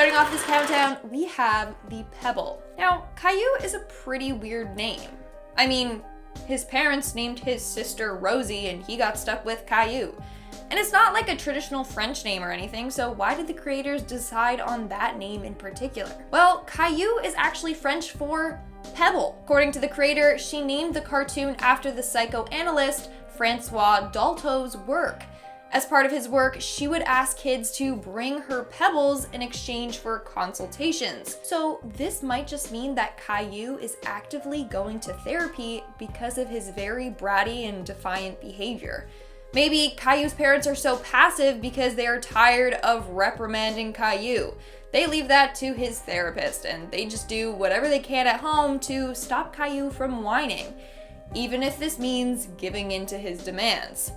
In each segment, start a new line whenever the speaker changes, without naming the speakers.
starting off this countdown, we have the Pebble. Now, Caillou is a pretty weird name. I mean, his parents named his sister Rosie and he got stuck with Caillou. And it's not like a traditional French name or anything, so why did the creators decide on that name in particular? Well, Caillou is actually French for pebble. According to the creator, she named the cartoon after the psychoanalyst Francois Dolto's work. As part of his work, she would ask kids to bring her pebbles in exchange for consultations. So this might just mean that Caillou is actively going to therapy because of his very bratty and defiant behavior. Maybe Caillou's parents are so passive because they are tired of reprimanding Caillou. They leave that to his therapist and they just do whatever they can at home to stop Caillou from whining, even if this means giving in to his demands.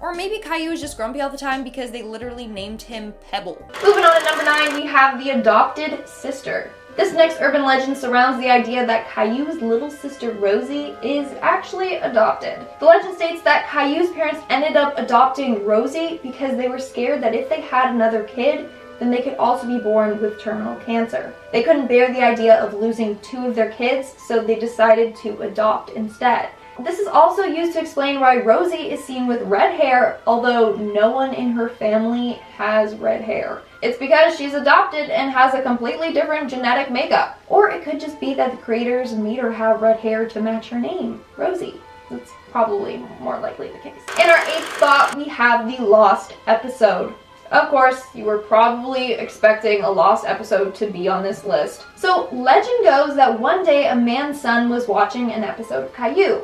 Or maybe Caillou is just grumpy all the time because they literally named him Pebble. Moving on to number 9, we have the adopted sister. This next urban legend surrounds the idea that Caillou's little sister Rosie is actually adopted. The legend states that Caillou's parents ended up adopting Rosie because they were scared that if they had another kid, then they could also be born with terminal cancer. They couldn't bear the idea of losing 2 of their kids, so they decided to adopt instead. This is also used to explain why Rosie is seen with red hair, although no one in her family has red hair. It's because she's adopted and has a completely different genetic makeup. Or it could just be that the creators made her have red hair to match her name, Rosie. That's probably more likely the case. In our 8th spot, we have the lost episode. Of course, you were probably expecting a lost episode to be on this list. So legend goes that one day a man's son was watching an episode of Caillou.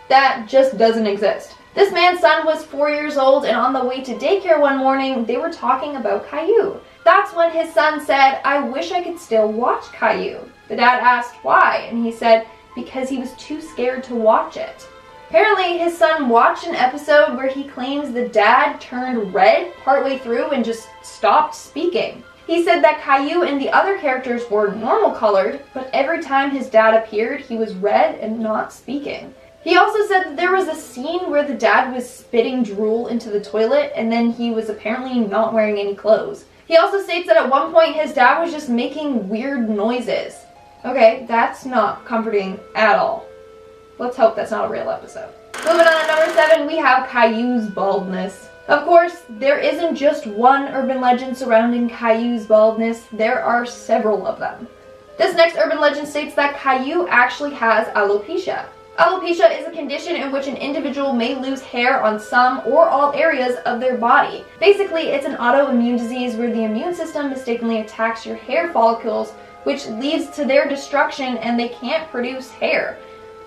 That just doesn't exist. This man's son was 4 years old and on the way to daycare one morning, they were talking about Caillou. That's when his son said, "I wish I could still watch Caillou." The dad asked why, and he said because he was too scared to watch it. Apparently, his son watched an episode where he claims the dad turned red partway through and just stopped speaking. He said that Caillou and the other characters were normal colored, but every time his dad appeared, he was red and not speaking. He also said that there was a scene where the dad was spitting drool into the toilet and then he was apparently not wearing any clothes. He also states that at one point his dad was just making weird noises. Okay, that's not comforting at all. Let's hope that's not a real episode. Moving on to number 7, we have Caillou's baldness. Of course, there isn't just one urban legend surrounding Caillou's baldness, there are several of them. This next urban legend states that Caillou actually has alopecia. Alopecia is a condition in which an individual may lose hair on some or all areas of their body. Basically, it's an autoimmune disease where the immune system mistakenly attacks your hair follicles, which leads to their destruction and they can't produce hair.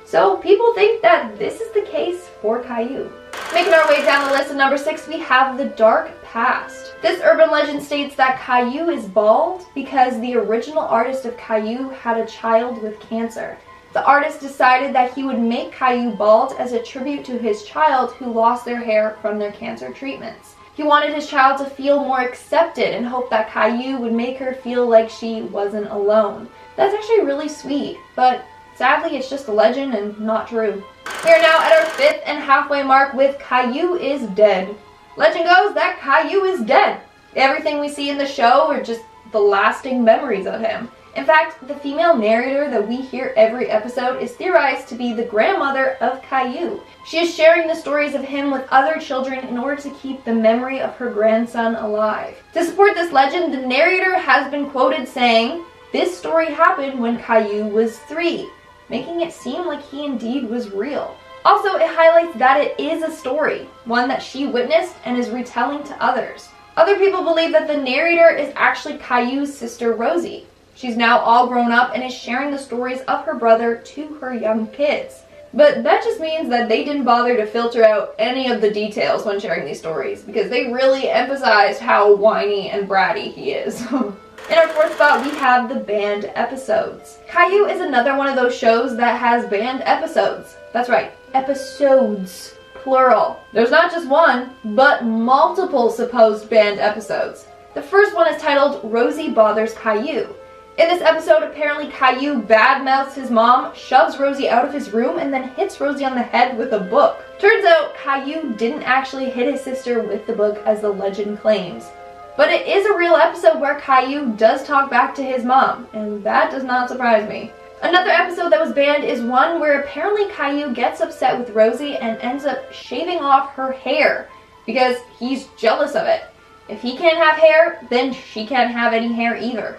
So people think that this is the case for Caillou. Making our way down the list at number 6, we have the dark past. This urban legend states that Caillou is bald because the original artist of Caillou had a child with cancer. The artist decided that he would make Caillou bald as a tribute to his child who lost their hair from their cancer treatments. He wanted his child to feel more accepted and hoped that Caillou would make her feel like she wasn't alone. That's actually really sweet, but sadly it's just a legend and not true. We are now at our 5th and halfway mark with Caillou is dead. Legend goes that Caillou is dead. Everything we see in the show are just the lasting memories of him. In fact, the female narrator that we hear every episode is theorized to be the grandmother of Caillou. She is sharing the stories of him with other children in order to keep the memory of her grandson alive. To support this legend, the narrator has been quoted saying, "This story happened when Caillou was 3, making it seem like he indeed was real." Also, it highlights that it is a story, one that she witnessed and is retelling to others. Other people believe that the narrator is actually Caillou's sister Rosie. She's now all grown up and is sharing the stories of her brother to her young kids. But that just means that they didn't bother to filter out any of the details when sharing these stories, because they really emphasized how whiny and bratty he is. In our 4th spot, we have the banned episodes. Caillou is another one of those shows that has banned episodes. That's right, episodes, plural. There's not just one, but multiple supposed banned episodes. The first one is titled Rosie Bothers Caillou. In this episode, apparently Caillou badmouths his mom, shoves Rosie out of his room, and then hits Rosie on the head with a book. Turns out, Caillou didn't actually hit his sister with the book as the legend claims. But it is a real episode where Caillou does talk back to his mom, and that does not surprise me. Another episode that was banned is one where apparently Caillou gets upset with Rosie and ends up shaving off her hair because he's jealous of it. If he can't have hair, then she can't have any hair either.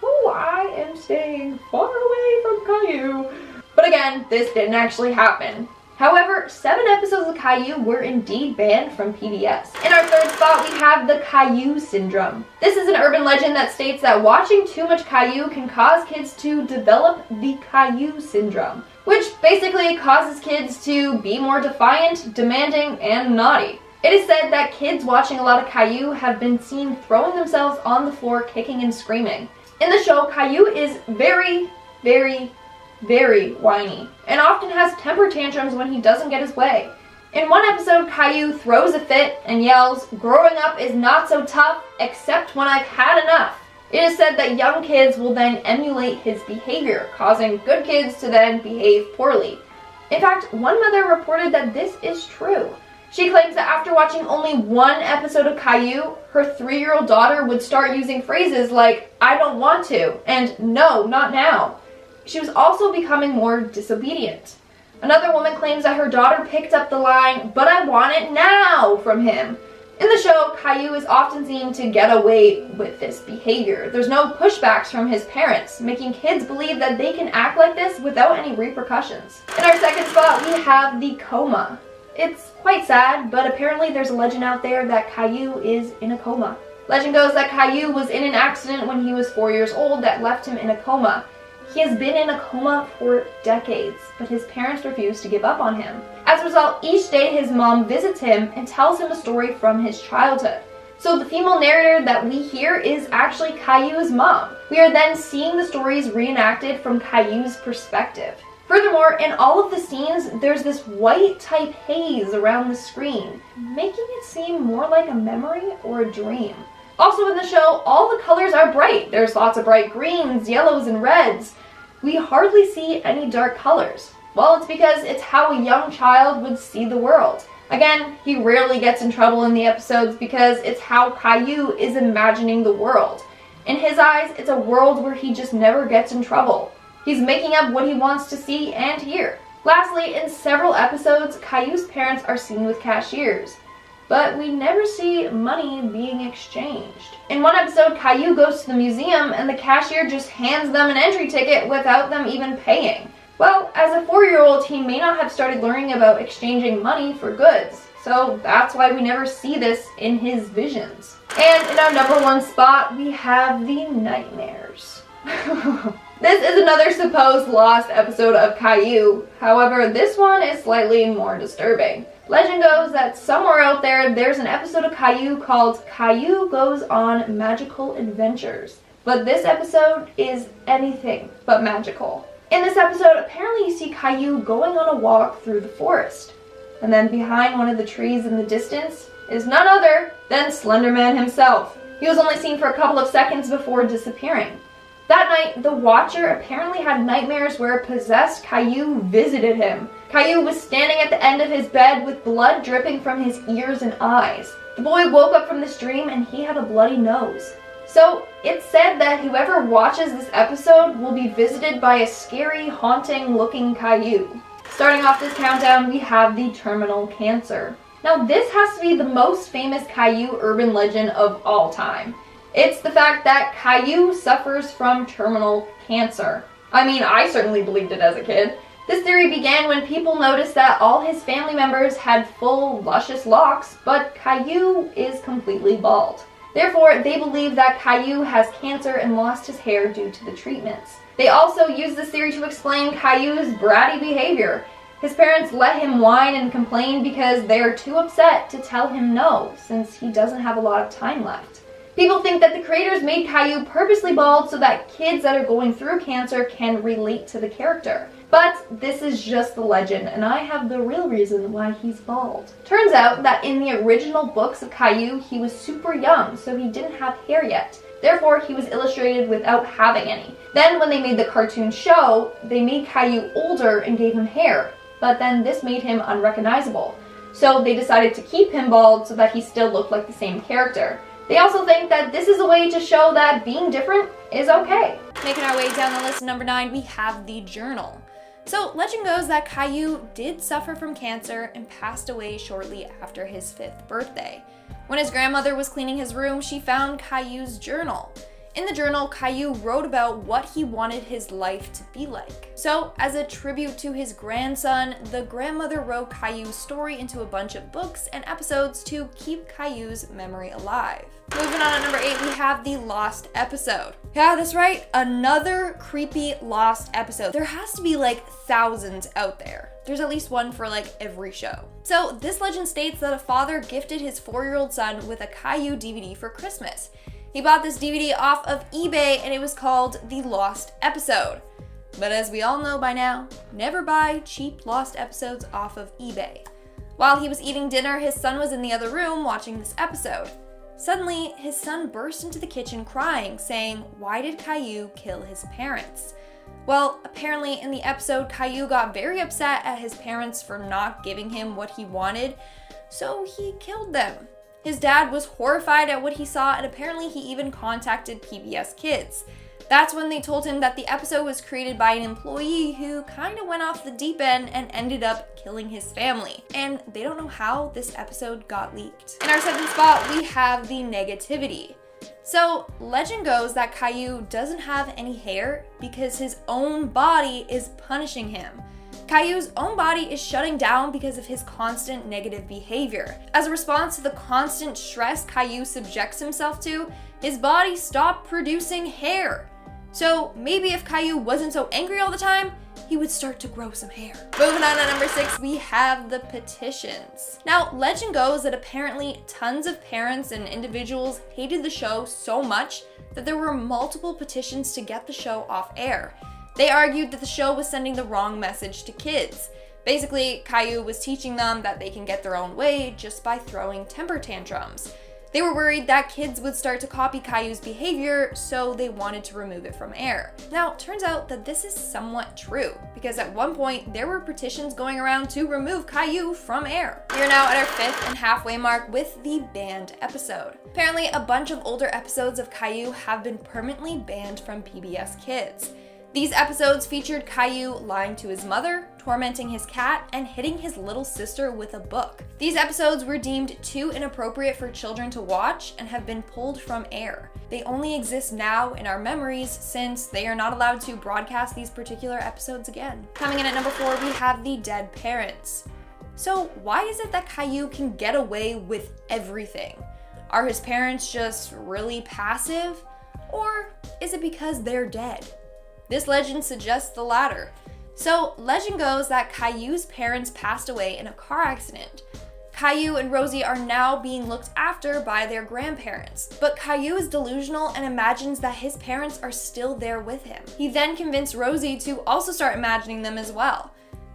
Oh, I am staying far away from Caillou. But again, this didn't actually happen. However, 7 episodes of Caillou were indeed banned from PBS. In our third spot, we have the Caillou syndrome. This is an urban legend that states that watching too much Caillou can cause kids to develop the Caillou syndrome, which basically causes kids to be more defiant, demanding, and naughty. It is said that kids watching a lot of Caillou have been seen throwing themselves on the floor, kicking and screaming. In the show, Caillou is very whiny, and often has temper tantrums when he doesn't get his way. In one episode, Caillou throws a fit and yells, "Growing up is not so tough, except when I've had enough." It is said that young kids will then emulate his behavior, causing good kids to then behave poorly. In fact, one mother reported that this is true. She claims that after watching only one episode of Caillou, her 3-year-old daughter would start using phrases like, "I don't want to," and "No, not now." She was also becoming more disobedient. Another woman claims that her daughter picked up the line, "But I want it now," from him. In the show, Caillou is often seen to get away with this behavior. There's no pushbacks from his parents, making kids believe that they can act like this without any repercussions. In our second spot, we have the coma. It's quite sad, but apparently there's a legend out there that Caillou is in a coma. Legend goes that Caillou was in an accident when he was 4 years old that left him in a coma. He has been in a coma for decades, but his parents refuse to give up on him. As a result, each day his mom visits him and tells him a story from his childhood. So the female narrator that we hear is actually Caillou's mom. We are then seeing the stories reenacted from Caillou's perspective. Furthermore, in all of the scenes, there's this white type haze around the screen, making it seem more like a memory or a dream. Also in the show, all the colors are bright. There's lots of bright greens, yellows, and reds. We hardly see any dark colors. Well, it's because it's how a young child would see the world. Again, he rarely gets in trouble in the episodes because it's how Caillou is imagining the world. In his eyes, it's a world where he just never gets in trouble. He's making up what he wants to see and hear. Lastly, in several episodes, Caillou's parents are seen with cashiers, but we never see money being exchanged. In one episode, Caillou goes to the museum and the cashier just hands them an entry ticket without them even paying. Well, as a 4-year-old, he may not have started learning about exchanging money for goods, so that's why we never see this in his visions. And in our number 1 spot, we have the nightmares. This is another supposed lost episode of Caillou. However, this one is slightly more disturbing. Legend goes that somewhere out there, there's an episode of Caillou called Caillou Goes on Magical Adventures. But this episode is anything but magical. In this episode, apparently you see Caillou going on a walk through the forest. And then behind one of the trees in the distance is none other than Slender Man himself. He was only seen for a couple of seconds before disappearing. That night, the Watcher apparently had nightmares where a possessed Caillou visited him. Caillou was standing at the end of his bed with blood dripping from his ears and eyes. The boy woke up from this dream and he had a bloody nose. So, it's said that whoever watches this episode will be visited by a scary, haunting-looking Caillou. Starting off this countdown, we have the terminal cancer. Now, this has to be the most famous Caillou urban legend of all time. It's the fact that Caillou suffers from terminal cancer. I mean, I certainly believed it as a kid. This theory began when people noticed that all his family members had full, luscious locks, but Caillou is completely bald. Therefore, they believe that Caillou has cancer and lost his hair due to the treatments. They also use this theory to explain Caillou's bratty behavior. His parents let him whine and complain because they are too upset to tell him no, since he doesn't have a lot of time left. People think that the creators made Caillou purposely bald so that kids that are going through cancer can relate to the character. But this is just the legend, and I have the real reason why he's bald. Turns out that in the original books of Caillou, he was super young, so he didn't have hair yet. Therefore, he was illustrated without having any. Then when they made the cartoon show, they made Caillou older and gave him hair, but then this made him unrecognizable. So they decided to keep him bald so that he still looked like the same character. They also think that this is a way to show that being different is okay. Making our way down the list, number 9, we have the journal. So legend goes that Caillou did suffer from cancer and passed away shortly after his 5th birthday. When his grandmother was cleaning his room, she found Caillou's journal. In the journal, Caillou wrote about what he wanted his life to be like. So, as a tribute to his grandson, the grandmother wrote Caillou's story into a bunch of books and episodes to keep Caillou's memory alive. Moving on at number 8, we have the lost episode. Yeah, that's right, another creepy lost episode. There has to be like thousands out there. There's at least one for like every show. So this legend states that a father gifted his 4-year-old son with a Caillou DVD for Christmas. He bought this DVD off of eBay and it was called The Lost Episode. But as we all know by now, never buy cheap lost episodes off of eBay. While he was eating dinner, his son was in the other room watching this episode. Suddenly, his son burst into the kitchen crying, saying, "Why did Caillou kill his parents?" Well, apparently in the episode, Caillou got very upset at his parents for not giving him what he wanted, so he killed them. His dad was horrified at what he saw, and apparently he even contacted PBS Kids. That's when they told him that the episode was created by an employee who kind of went off the deep end and ended up killing his family. And they don't know how this episode got leaked. In our 7th spot, we have the negativity. So, legend goes that Caillou doesn't have any hair because his own body is punishing him. Caillou's own body is shutting down because of his constant negative behavior. As a response to the constant stress Caillou subjects himself to, his body stopped producing hair. So maybe if Caillou wasn't so angry all the time, he would start to grow some hair. Moving on to number 6, we have the petitions. Now, legend goes that apparently tons of parents and individuals hated the show so much that there were multiple petitions to get the show off air. They argued that the show was sending the wrong message to kids. Basically, Caillou was teaching them that they can get their own way just by throwing temper tantrums. They were worried that kids would start to copy Caillou's behavior, so they wanted to remove it from air. Now, it turns out that this is somewhat true, because at one point, there were petitions going around to remove Caillou from air. We are now at our 5th and halfway mark with the banned episode. Apparently, a bunch of older episodes of Caillou have been permanently banned from PBS Kids. These episodes featured Caillou lying to his mother, tormenting his cat, and hitting his little sister with a book. These episodes were deemed too inappropriate for children to watch and have been pulled from air. They only exist now in our memories since they are not allowed to broadcast these particular episodes again. Coming in at number 4, we have the dead parents. So why is it that Caillou can get away with everything? Are his parents just really passive? Or is it because they're dead? This legend suggests the latter. So, legend goes that Caillou's parents passed away in a car accident. Caillou and Rosie are now being looked after by their grandparents, but Caillou is delusional and imagines that his parents are still there with him. He then convinced Rosie to also start imagining them as well.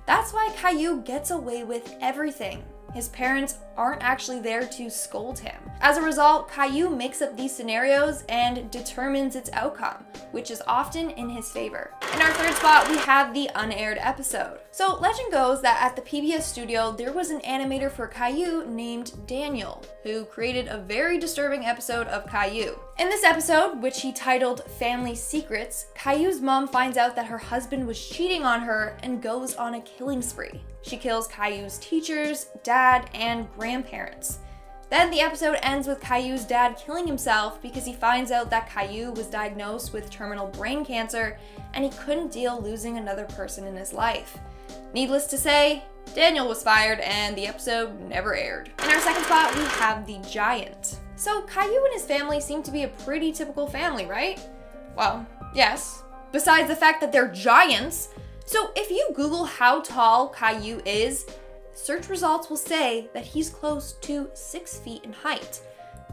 That's why Caillou gets away with everything. His parents aren't actually there to scold him. As a result, Caillou makes up these scenarios and determines its outcome, which is often in his favor. In our 3rd spot, we have the unaired episode. So legend goes that at the PBS studio, there was an animator for Caillou named Daniel, who created a very disturbing episode of Caillou. In this episode, which he titled Family Secrets, Caillou's mom finds out that her husband was cheating on her and goes on a killing spree. She kills Caillou's teachers, dad, and grandparents. Then the episode ends with Caillou's dad killing himself because he finds out that Caillou was diagnosed with terminal brain cancer and he couldn't deal losing another person in his life. Needless to say, Daniel was fired and the episode never aired. In our 2nd spot, we have the giant. So Caillou and his family seem to be a pretty typical family, right? Well, yes. Besides the fact that they're giants. So if you Google how tall Caillou is, search results will say that he's close to 6 feet in height,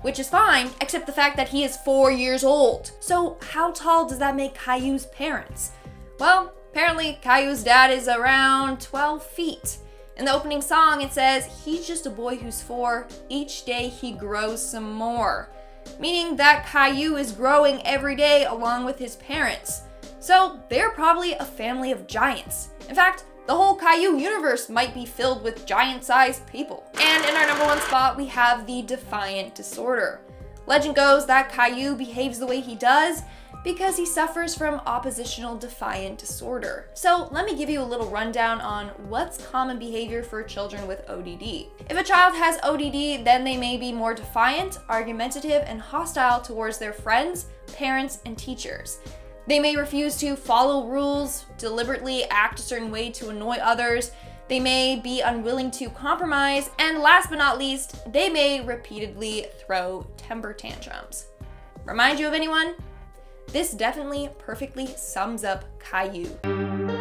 which is fine, except the fact that he is 4 years old. So how tall does that make Caillou's parents? Well, apparently Caillou's dad is around 12 feet. In the opening song, it says, "He's just a boy who's 4. Each day he grows some more." Meaning that Caillou is growing every day along with his parents. So they're probably a family of giants. In fact, the whole Caillou universe might be filled with giant-sized people. And in our number 1 spot, we have the defiant disorder. Legend goes that Caillou behaves the way he does because he suffers from oppositional defiant disorder. So let me give you a little rundown on what's common behavior for children with ODD. If a child has ODD, then they may be more defiant, argumentative, and hostile towards their friends, parents, and teachers. They may refuse to follow rules, deliberately act a certain way to annoy others. They may be unwilling to compromise, and last but not least, they may repeatedly throw temper tantrums. Remind you of anyone? This definitely perfectly sums up Caillou.